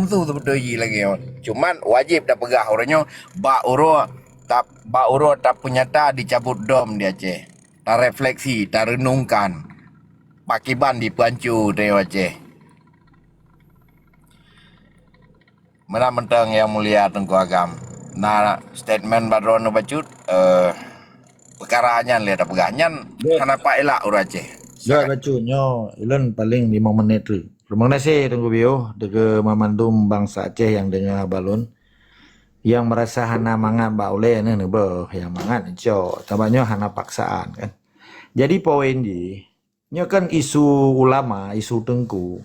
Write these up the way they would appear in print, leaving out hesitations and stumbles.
tu betul lagi. Cuman wajib dah pegah orangnya ba uro tak punya ta dicabut dom di Aceh. Tak refleksi, tak renungkan. Pakiban di Pancu di Aceh. Mana mentang yang mulia Tengku Agam. Nah, statement Badron Bacut perkaraannya lihat pegangan Dot, kenapa elak uro Aceh. dot Sangat. bacunyo, ilan paling 5 menit tu. Terima kasih tunggu bio dege mamandum bangsa Aceh yang dengar balon. Yang merasa hana mangan ba oleh ne yang mangan jo, tabanyo hana paksaan kan. Jadi poin di, nyo kan isu ulama, isu tengku.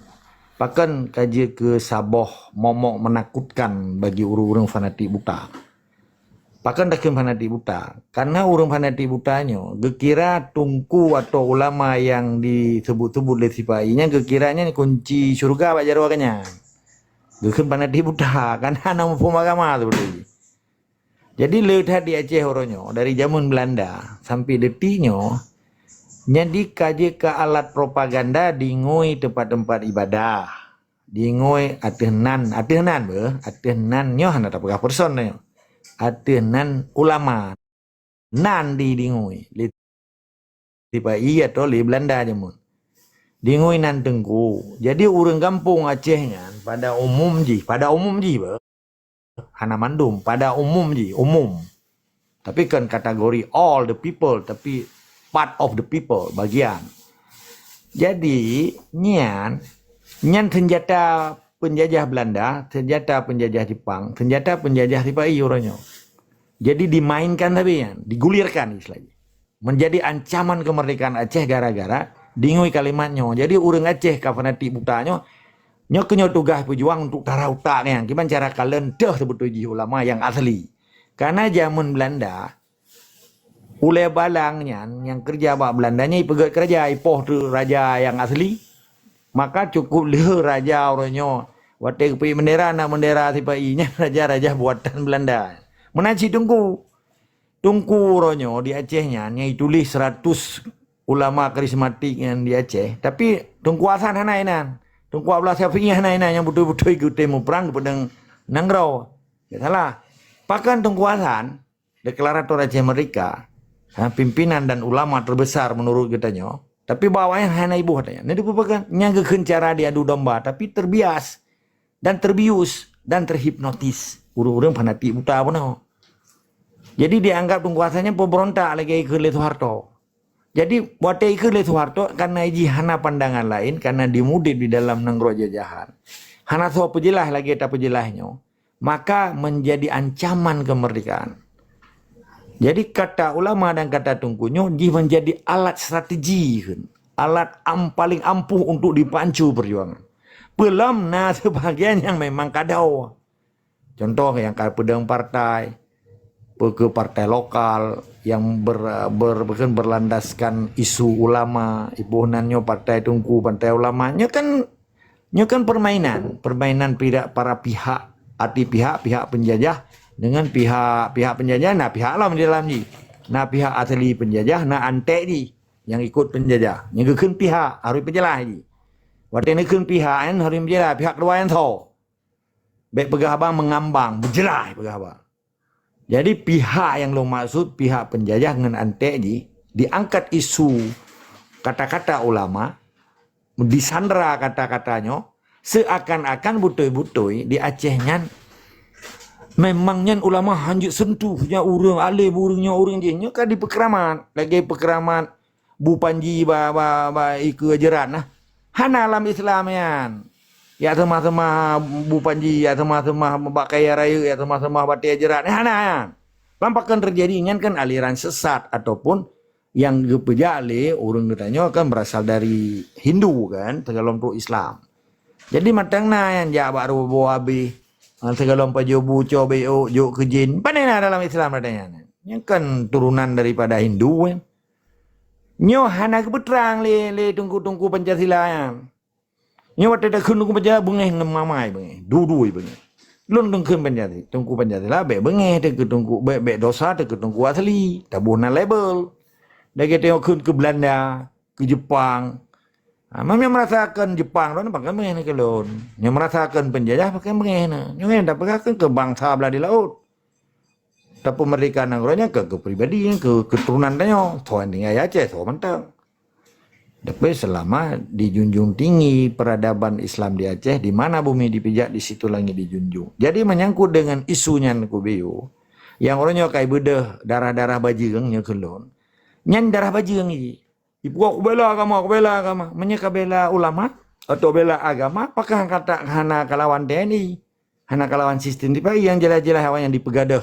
Bahkan kaji ke Saboh momok menakutkan bagi orang-orang fanatik buta. Bahkan dah fanatik buta. Karena orang fanatik butanya, gekira tungku atau ulama yang disebut-sebut oleh sipainya, gekiranya ni kunci syurga pak jarwakanya. Gekan fanatik buta, karena nama pemagama tu betul. Jadi lehat di Aceh orangnya, dari zaman Belanda sampai detiknya, jadi kaji ke alat propaganda dingoi tempat-tempat ibadah. Dingoi atenan nyo hana tak pegah person nyo. Atenan ulama. Nan di dingoi. Tiba iya to li Belanda je mun. Dingoi nan tengku. Jadi orang kampung Aceh kan pada umum ji ba. Hana mandum pada umum. Tapi kan kategori all the people, tapi part of the people, bagian. Jadi, nyan senjata penjajah Belanda, senjata penjajah Jepang, senjata penjajah Sipai orangnya. Jadi dimainkan tapi ya, digulirkan istilahnya. Menjadi ancaman kemerdekaan Aceh gara-gara dingui kalimatnya. Jadi orang Aceh fanatik butanya, nyo tugas pejuang untuk tara utaknya. Gimana cara kalian dah sebetulnya ulama yang asli. Karena zaman Belanda, uleh balangnya yang kerja bak Belandanya pegat kerja ipoh tu raja yang asli. Maka cukup le raja orangnya. Waktu pergi bendera nak bendera sipainya raja-raja buatan Belanda. Menaci tungku orangnya di Acehnya yang tulis 100 ulama karismatik yang di Aceh. Tapi Tungku Hasan hanainan. Tungku Abdullah Syafi'i hanainan yang betul-betul ikut temu perang kepada Nangrau. Ya salah. Bahkan Tungku Hasan, deklarator Aceh Merdeka, pimpinan dan ulama terbesar menurut katanya. Tapi bawahnya hanya ibu katanya. Ini dipegang nyanggekeun cara diadu domba, tapi terbias dan terbius dan terhipnotis. Urung-urung fanatik buta pun. Jadi dianggap tungguasannya pemberontak lagi ke Soeharto. Jadi buat ke Soeharto karena hana pandangan lain, karena dimudit di dalam nenggro jajahan. Hana so pejelah lagi tak pejelahnya. Maka menjadi ancaman kemerdekaan. Jadi kata ulama dan kata tungkunya menjadi alat strategi, alat paling ampuh untuk dipancu perjuangan. Belum sebagian yang memang kadau. Contoh yang pedang partai, ke partai lokal yang berlandaskan isu ulama, ibuhnannya partai tungku, partai ulamanya kan permainan para pihak, arti pihak penjajah dengan pihak penjajah. Nah pihak lah di dalam ni. Nah pihak asli penjajah, nah antek ni yang ikut penjajah. Yang keun pihak harus penjelah ni. Waktu ni keun pihak kan harus penjelah pihak kedua yang tahu. Baik pegah abang mengambang, berjelah pegah abang. Jadi pihak yang lo maksud pihak penjajah dengan antek ni diangkat isu kata-kata ulama, disandera kata-katanya, seakan-akan betul-betul di Acehnya memangnya ulama hanjut sentuhnya urang alim urangnya orang dia kan di pekeraman lagi pekeraman Bu Panji ba iku ajaran nah hana alam Islamian ya sama-sama Bu Panji ya sama-sama bakaya raya ya sama-sama batik ajaran hana lampakan terjadinya kan aliran sesat ataupun yang gepejale orang katanya kan berasal dari Hindu kan tergolong pro Islam. Jadi matangna yang ja baru bawa habis segala pajobu coba yuk ke jin. Panena dalam Islam adanya. Yang kan turunan daripada Hindu kan. Nyo hana kebeterang le tungku Pancasila yang. Nyo waktu dah tungku Pancasila bengeh ngemamai bengeh. Dudui bengeh. Lun tungku Pancasila be bengeh ke tungku be dosa ke tungku asli. Tabuhna label. Dah kita ke Belanda, ke Jepang. Yang merasakan Jepang tu pakai mengeh ke laut. Yang merasakan penjajah pakai mengeh na. Yang dah pakai ke bangsa belah di laut. Tapi mereka nangronya ke kepribadian, ke keturunan tanya. Tuan tinggal Aceh, tuan mentang. Tapi selama dijunjung tinggi peradaban Islam di Aceh, di mana bumi dipijak, di situ langit dijunjung. Jadi menyangkut dengan isunya Kubiu, yang orangnya kayak bedah darah-darah bajirangnya kelon. Nyan darah bajirang ini. Ibu aku bela agama. Menyeka bela ulama atau bela agama, apakah kata hana kalawan TNI, hana kalawan sistem di yang jelas-jelas hawan yang dipegadah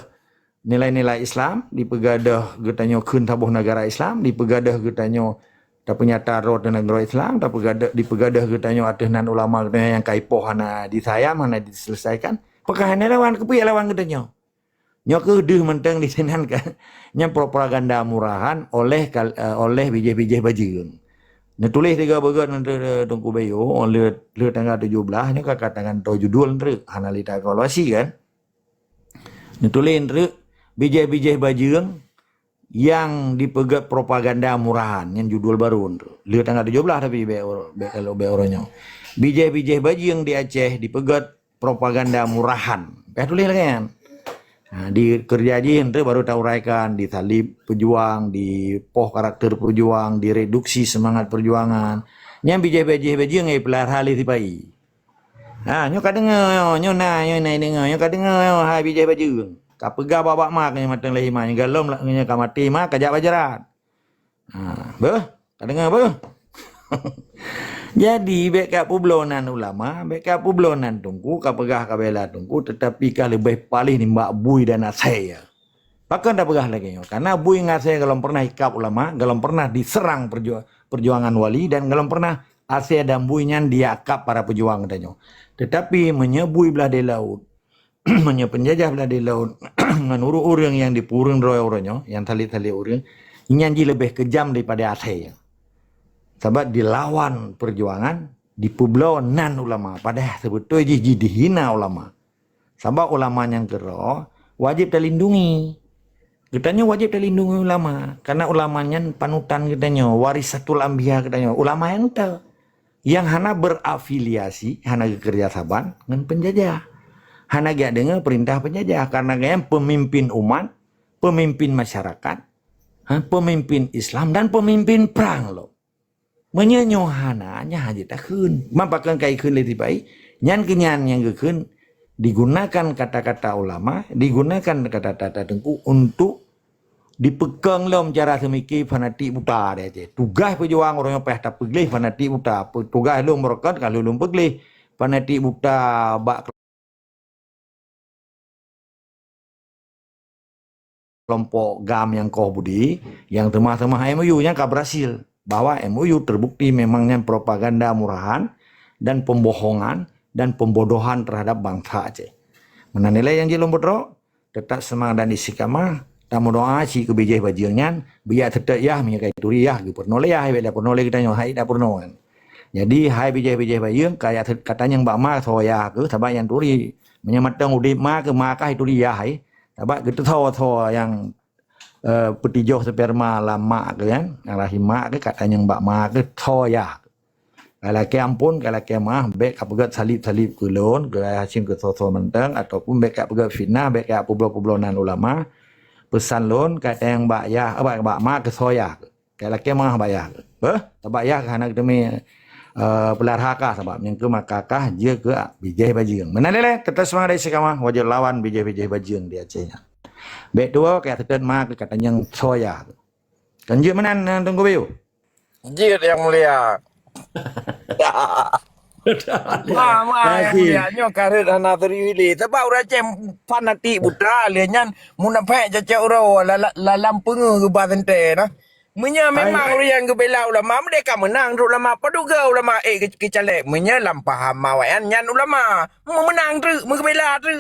nilai-nilai Islam, dipegadah getanyo kun tabuh negara Islam, dipegadah getanyo tak punya tarot dan negara Islam, tak dipegadah getanyo atenan ulama getanyo yang kaipoh hana disayam, hana diselesaikan, apakah hana lawan kepuya lawan getanyo. Nyok deh menteng disenan kan nya propaganda murahan oleh bijih-bijih bajirang. Tulis tiga bagian Tungku Bayo oleh tanggal 17 nya katakan to judul entre analita evaluasi kan. Tulis entre bijih-bijih bajirang yang dipegat propaganda murahan yang judul baru entre. Le tanggal 17 tapi orangnya. Bijih-bijih bajirang di Aceh dipegat propaganda murahan. Tulis kan. Nah, di kerjaji itu baru tahu uraikan, di talib pejuang, di poh karakter pejuang, di reduksi semangat perjuangan. Yang bijih-bijih yang pelar hali tipai. Nah, nyo kadenga nyo nai dengar, nyo kadenga hai bijih-bijih. Kapega babak mak nya matang lehi mak galom nya kamati mak kajak bajaran. Nah, beuh, kadenga beuh. Jadi beka publonan ulama, beka publonan Tungku, kapegah kabela Tungku, tetapi kah lebih paling ni mbak bui dan saya. Bahkan dah pegah lagi, karena bui ngat saya galom pernah hikap ulama, galom pernah diserang perjuangan wali dan galom pernah Asia dan bui nyan diakap para pejuang katanya. Tetapi menyebui belah di laut, penjajah belah di laut, menurut orang yang dipurung roy orangnya, yang tali-tali orang, nyanji lebih kejam daripada Asia. Sebab dilawan perjuangan di pulau nan ulama. Padahal sebetulnya dihina ulama. Sebab ulama yang kero wajib terlindungi. Katanya wajib terlindungi ulama. Karena ulamanya panutan katanya. Warisatul anbiya katanya. Ulama yang tahu. Yang hana berafiliasi, hana kerjasaban dengan penjajah. Hana gak dengar perintah penjajah. Karena gak pemimpin umat, pemimpin masyarakat, pemimpin Islam dan pemimpin perang loh. Menyanyo hana nya haji tak kun mampakan kai kun lebih baik nyan kenyan yang gekun digunakan kata-kata ulama, digunakan kata-kata Tengku untuk dipegang lom cara semiki fanatik buta dia je. Tugas pejuang orang yang tak peglih fanatik buta. Tugas lu merekat kalau lu peglih fanatik buta bak kelompok GAM yang kau budi yang temah-temah MOU nya kah berhasil. Bahwa MOU terbukti memangnya propaganda murahan dan pembohongan dan pembodohan terhadap bangsa Aceh. Menanilai yang jelom bodro, tetap semangat dan istiqamah, tamu doa si kebijih bajirnya, biar tetap ya menyakai turiah, pernoleh ya, bila pernoleh kita nyohai dah pernol. Jadi hai bijih bajir, kayak katanya mbak ma thoya ke, sabak yang turi, menyamatang udip ma ke makah turiah hai, sabak kita tho yang petijoh sperma lama ke kan rahima ke katanya mbak ma ke thoya kalau ke ampun kalau ke mah bek kapegat salib kulon ke hasim ke so mentang ataupun bek kapegat fitnah bek ka publon-publonan ulama pesan lon kata yang mbak ya mbak ma ke thoya kalau ke mah bayah sebab ya karena demi pelar haka sebab yang ke makakah dia ke bijih bajing mana lele kita semangat dari sekamah wajib lawan bijih bajing di Acehnya. Bek dua kayak tekan mak katanya yang soya. Kan je menan Tunggu Bayu. Jir yang mulia. Yang mulianya karet hana teriwili. Sebab orang Aceh fanatik buta. Lihatnya munafik caca orang lalam pengu ke batente nah. Menya memang orang yang gebela ulama mereka menang ulama paduga ulama kecalek menya lampah mawayan nyan ulama menang tu mengebela tu.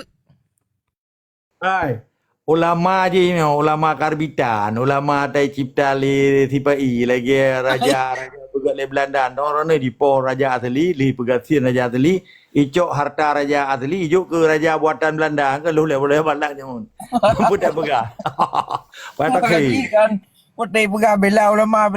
Hai. Ulama je ulama karbitan, ulama tai cipta li tipai lagi raja pegat le Belanda. Orang ni di poh raja asli, li pegat sin raja asli, icok harta raja asli, ijuk ke raja buatan Belanda ke lu boleh balak je mun. Budak pegat. Patak kan Wadai pegah bela ulama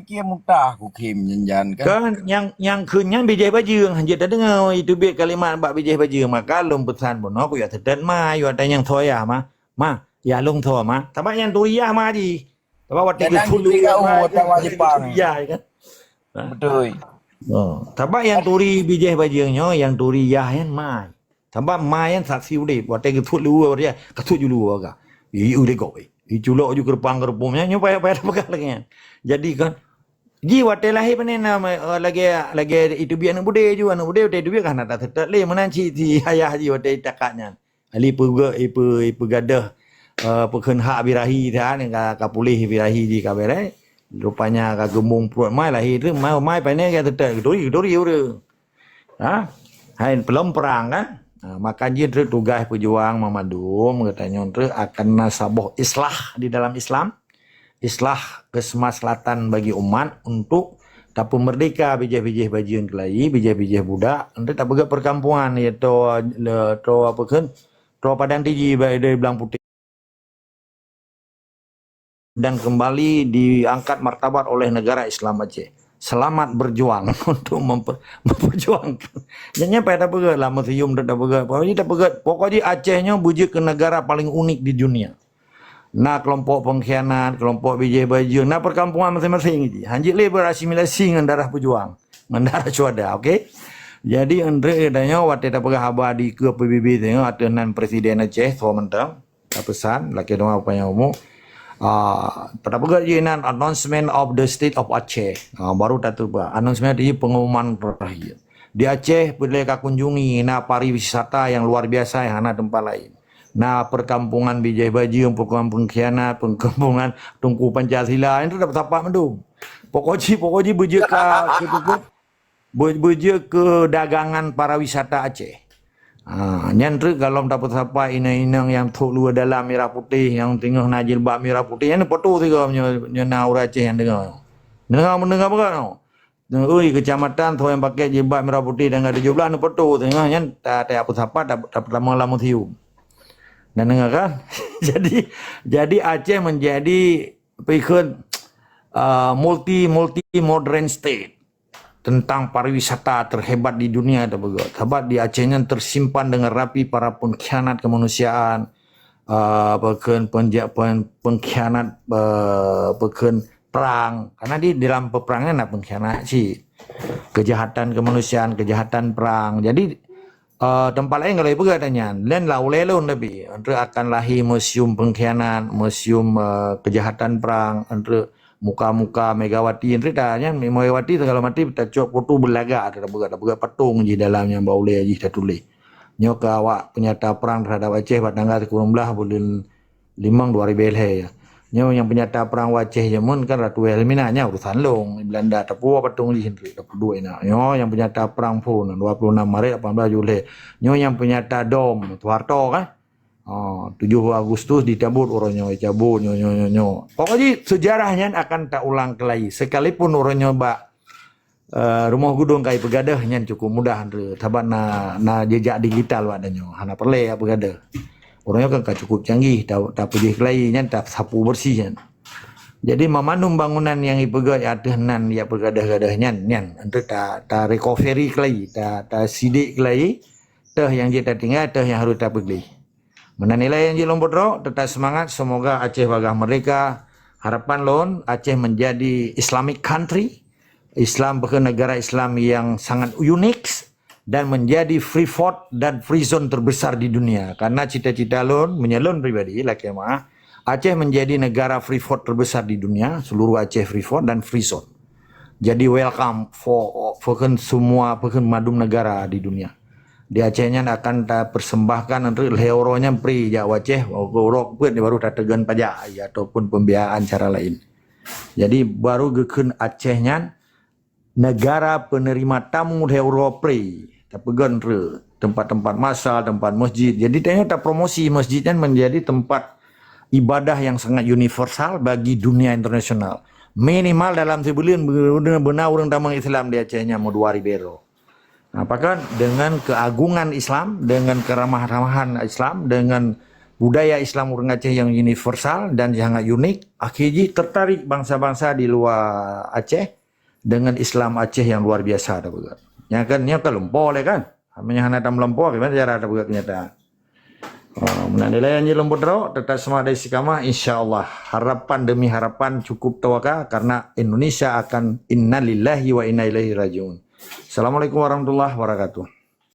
kia mutah ku kim janjan kan. Kan yangคืน bijai bajing hanya dah dengar itu biar kalimat bak bijai bajing maka lum pesan pun aku ya terdan ma yo ada yang thoya ma ya lung tho ma tapi yang turia ma di tapi waktu itu Kadang tulu kita ma tawa Jepang. ya kan. Betul. Oh, tapi yang turi bijai bajingnya yang turi ya yan ma. Tapi ma yang saksi udah waktu itu tulu dia ketut dulu aga. I udah kau. I culok juga kerpang-kerpumnya nyoba payah pegang lagi. Jadi kan Ji wate lahi panen nama lagi itu biar anak bude itu biar kan ada tetap le menanci di ayah ji wate takaknya ali ipu gadah pekhen hak birahi dah ni ka pulih birahi di kabere rupanya ka gemung perut mai lahi tu mai panen ka tetap dori ure ha hai belum perang kan. Maka ji tugas pejuang Mamadum katanya akan nasaboh islah di dalam Islam. Islah kesemaslahatan bagi umat untuk tak merdeka bijih-bijih bajian kelai, bijih-bijih budak, nanti tak bergerak perkampungan iaitu apa kan, padang tiji dari Belang Putih dan kembali diangkat martabat oleh negara Islam Aceh. Selamat berjuang untuk memperjuangkan. Jangan pada bergerak lah museum tak bergerak. Pokoknya Acehnya bujuk ke negara paling unik di dunia. Nah kelompok pengkhianat, kelompok bijih baju, nah perkampungan masing-masing ini. Hanjit le berasimilasi dengan darah pejuang, dengan darah cuada, okey? Jadi Andre adanya waktu tak pernah habar di ke PBB tengok aturan Presiden Aceh, so mentang, tak pesan, laki dong apa yang umum. Pada pegat jinan announcement of the state of Aceh. Baru tak tu announcement di pengumuman terakhir. Di Aceh boleh kau kunjungi nah pariwisata yang luar biasa yang ada tempat lain. Nah perkampungan bijai baju, perkampungan pengkhianat, perkampungan Tunku Pancasila itu dapat apa mendung. Pokoknya berje ke dagangan para wisata Aceh. Nyantri kalau dapat apa inang-inang yang tok luar dalam merah putih, yang tengah najil bak merah putih, yang foto tiga nyana orang Aceh yang dengar. Mendengar apa kau? Oi kecamatan tu yang pakai jilbab merah putih dan ada 17 foto tengah yang tak apa dapat lama-lama tiup. Dan dengar kan? jadi Aceh menjadi pikun multi modern state tentang pariwisata terhebat di dunia ada begitu. Sebab di Acehnya tersimpan dengan rapi para pengkhianat kemanusiaan, pengkhianat perang. Karena di dalam peperangan nak pengkhianat sih, kejahatan kemanusiaan, kejahatan perang. Jadi tempat lain kalau ibu katanya lain lah ulelun tapi antara akan lahir museum pengkhianat, museum kejahatan perang, antara muka-muka Megawati antara tanya Megawati kalau mati kita cok foto berlagak ada buka patung di dalamnya bau le aji dah tulis nyok awak penyata perang terhadap Aceh pada tanggal 19 bulan 5 2000 ya. Nyo yang penyata perang Aceh jamun kan Ratu Elminanya urusan long Belanda tapu patung di sini tapu dua nak. Nyo yang penyata perang pun 26 Maret 18 Julai. Nyo yang penyata dom Soeharto kan. 7 Agustus dicabut orangnya cabut nyo. Pokoknya sejarahnya akan tak ulang lagi. Sekalipun orangnya bak rumah gudung kai pegadah nyan cukup mudah sebab na jejak digital wadanya. Hana perle pegadah. Orangnya kan cukup canggih, tak pergi kelai, tak sapu bersih kan. Jadi memandung bangunan yang ipegat adanan ya pergadah-gadah nyan, untuk tak recovery kelai, tak sidik kelai, tah yang dia tinggal, tah yang harus tak pergi. Menilai yang jelom bodro, tetap semangat, semoga Aceh bagah mereka, harapan lon Aceh menjadi Islamic country, Islam bukan negara Islam yang sangat unik. Dan menjadi free port dan free zone terbesar di dunia. Karena cita-cita lon, menyalon pribadi, laki mah, Aceh menjadi negara free port terbesar di dunia, seluruh Aceh free port dan free zone. Jadi welcome for semua madum negara di dunia. Di Acehnya akan persembahkan untuk leoronya pri Jawa Aceh, rok pun baru tategan pajak ataupun pembiayaan cara lain. Jadi baru geken Acehnya negara penerima tamu Europri tapegan tempat-tempat masal, tempat masjid. Jadi ternyata promosi masjidnya menjadi tempat ibadah yang sangat universal bagi dunia internasional. Minimal dalam sebulan benar orang damang Islam di Acehnya mau 2 ribu. Apakah dengan keagungan Islam, dengan keramah-ramahan Islam, dengan budaya Islam orang Aceh yang universal dan sangat unik. Akhirnya tertarik bangsa-bangsa di luar Aceh dengan Islam Aceh yang luar biasa ada juga. Nya kan lempol kan. Namanya hana tam lempol gimana cara ada juga kenyataan. Menandai yang lembut ro tetap semangat dari istiqamah insyaallah. Harapan demi harapan cukup tawakal karena Indonesia akan innalillahi wa inna ilaihi rajiun. Assalamualaikum warahmatullahi wabarakatuh.